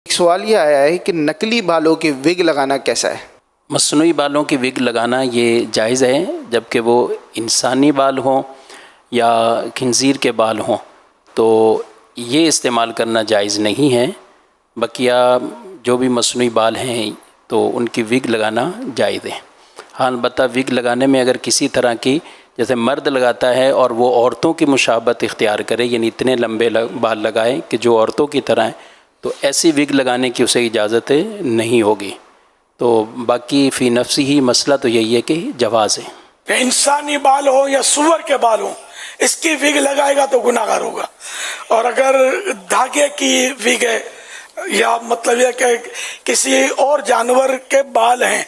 ایک سوال یہ آیا ہے کہ نقلی بالوں کے وگ لگانا کیسا ہے؟ مصنوعی بالوں کی وگ لگانا یہ جائز ہے، جبکہ وہ انسانی بال ہوں یا خنزیر کے بال ہوں تو یہ استعمال کرنا جائز نہیں ہے۔ بقیہ جو بھی مصنوعی بال ہیں تو ان کی وگ لگانا جائز ہے۔ ہاں البتہ وگ لگانے میں اگر کسی طرح کی جیسے مرد لگاتا ہے اور وہ عورتوں کی مشابہت اختیار کرے، یعنی اتنے لمبے بال لگائے کہ جو عورتوں کی طرح ہیں، تو ایسی وگ لگانے کی اسے اجازت نہیں ہوگی۔ تو باقی فی نفسی ہی مسئلہ تو یہی ہے کہ جواز ہے۔ کہ انسانی بال ہو یا سور کے بال ہوں، اس کی وگ لگائے گا تو گناہ گار ہوگا۔ اور اگر دھاگے کی وگ ہے یا مطلب یہ کہ کسی اور جانور کے بال ہیں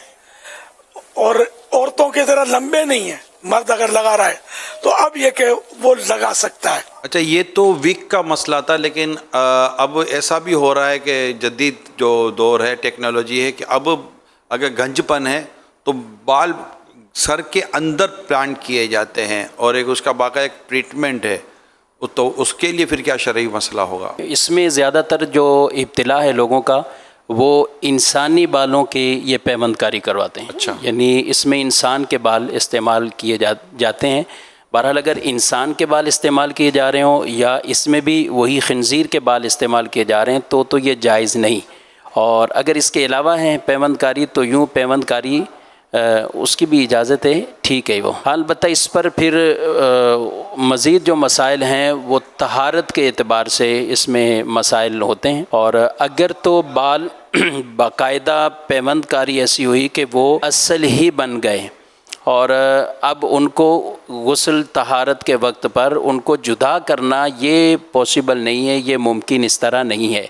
اور عورتوں کی طرح لمبے نہیں ہیں، مرد اگر لگا رہا ہے تو اب یہ کہ وہ لگا سکتا ہے۔ اچھا، یہ تو وگ کا مسئلہ تھا، لیکن اب ایسا بھی ہو رہا ہے کہ جدید جو دور ہے، ٹیکنالوجی ہے، کہ اب اگر گنج پن ہے تو بال سر کے اندر پلانٹ کیے جاتے ہیں اور ایک اس کا باقاعدہ ایک ٹریٹمنٹ ہے، تو اس کے لیے پھر کیا شرعی مسئلہ ہوگا؟ اس میں زیادہ تر جو ابتلا ہے لوگوں کا وہ انسانی بالوں کی یہ پیوند کاری کرواتے ہیں۔ اچھا، یعنی اس میں انسان کے بال استعمال کیے جاتے ہیں۔ بہرحال اگر انسان کے بال استعمال کیے جا رہے ہوں یا اس میں بھی وہی خنزیر کے بال استعمال کیے جا رہے ہیں تو یہ جائز نہیں۔ اور اگر اس کے علاوہ ہیں پیوند کاری تو یوں پیوند کاری اس کی بھی اجازت ہے، ٹھیک ہے وہ۔ البتہ اس پر پھر مزید جو مسائل ہیں وہ طہارت کے اعتبار سے اس میں مسائل ہوتے ہیں، اور اگر تو بال باقاعدہ پیوند کاری ایسی ہوئی کہ وہ اصل ہی بن گئے اور اب ان کو غسل طہارت کے وقت پر ان کو جدا کرنا یہ پاسبل نہیں ہے، یہ ممکن اس طرح نہیں ہے،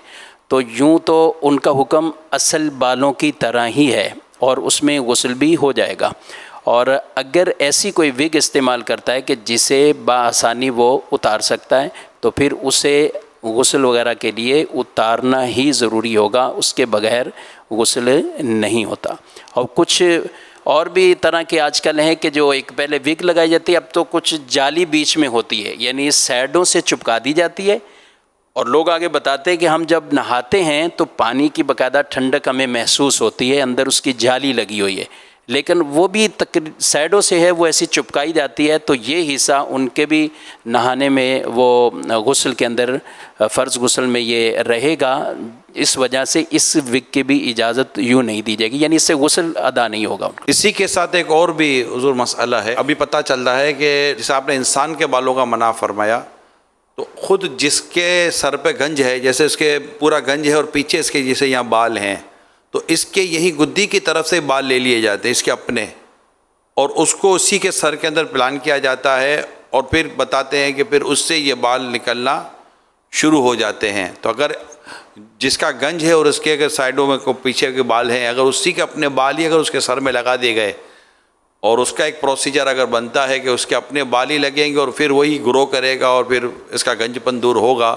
تو یوں تو ان کا حکم اصل بالوں کی طرح ہی ہے اور اس میں غسل بھی ہو جائے گا۔ اور اگر ایسی کوئی وگ استعمال کرتا ہے کہ جسے بآسانی وہ اتار سکتا ہے تو پھر اسے غسل وغیرہ کے لیے اتارنا ہی ضروری ہوگا، اس کے بغیر غسل نہیں ہوتا۔ اور کچھ اور بھی طرح کے آج کل ہیں کہ جو ایک پہلے وگ لگائی جاتی ہے، اب تو کچھ جالی بیچ میں ہوتی ہے، یعنی سائڈوں سے چپکا دی جاتی ہے، اور لوگ آگے بتاتے ہیں کہ ہم جب نہاتے ہیں تو پانی کی باقاعدہ ٹھنڈک ہمیں محسوس ہوتی ہے، اندر اس کی جالی لگی ہوئی ہے، لیکن وہ بھی سائڈوں سے ہے، وہ ایسی چپکائی جاتی ہے، تو یہ حصہ ان کے بھی نہانے میں وہ غسل کے اندر فرض غسل میں یہ رہے گا، اس وجہ سے اس وگ کی بھی اجازت یوں نہیں دی جائے گی، یعنی اس سے غسل ادا نہیں ہوگا۔ اسی کے ساتھ ایک اور بھی حضور مسئلہ ہے، ابھی پتہ چل رہا ہے کہ جیسے آپ نے انسان کے بالوں کا منع فرمایا، تو خود جس کے سر پہ گنج ہے، جیسے اس کے پورا گنج ہے اور پیچھے اس کے جیسے یہاں بال ہیں، تو اس کے یہی گدی کی طرف سے بال لے لیے جاتے ہیں اس کے اپنے، اور اس کو اسی کے سر کے اندر پلان کیا جاتا ہے، اور پھر بتاتے ہیں کہ پھر اس سے یہ بال نکلنا شروع ہو جاتے ہیں۔ تو اگر جس کا گنج ہے اور اس کے اگر سائڈوں میں پیچھے کے بال ہیں، اگر اسی کے اپنے بال ہی اگر اس کے سر میں لگا دیے گئے، اور اس کا ایک پروسیجر اگر بنتا ہے کہ اس کے اپنے بال ہی لگیں گے اور پھر وہی گرو کرے گا اور پھر اس کا گنج پن دور ہوگا،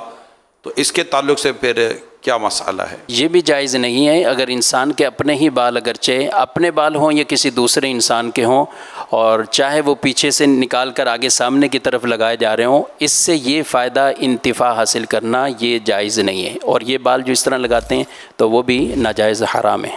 تو اس کے تعلق سے پھر کیا مسئلہ ہے؟ یہ بھی جائز نہیں ہے۔ اگر انسان کے اپنے ہی بال اگرچہ اپنے بال ہوں یا کسی دوسرے انسان کے ہوں، اور چاہے وہ پیچھے سے نکال کر آگے سامنے کی طرف لگائے جا رہے ہوں، اس سے یہ فائدہ انتفاع حاصل کرنا یہ جائز نہیں ہے، اور یہ بال جو اس طرح لگاتے ہیں تو وہ بھی ناجائز حرام ہے۔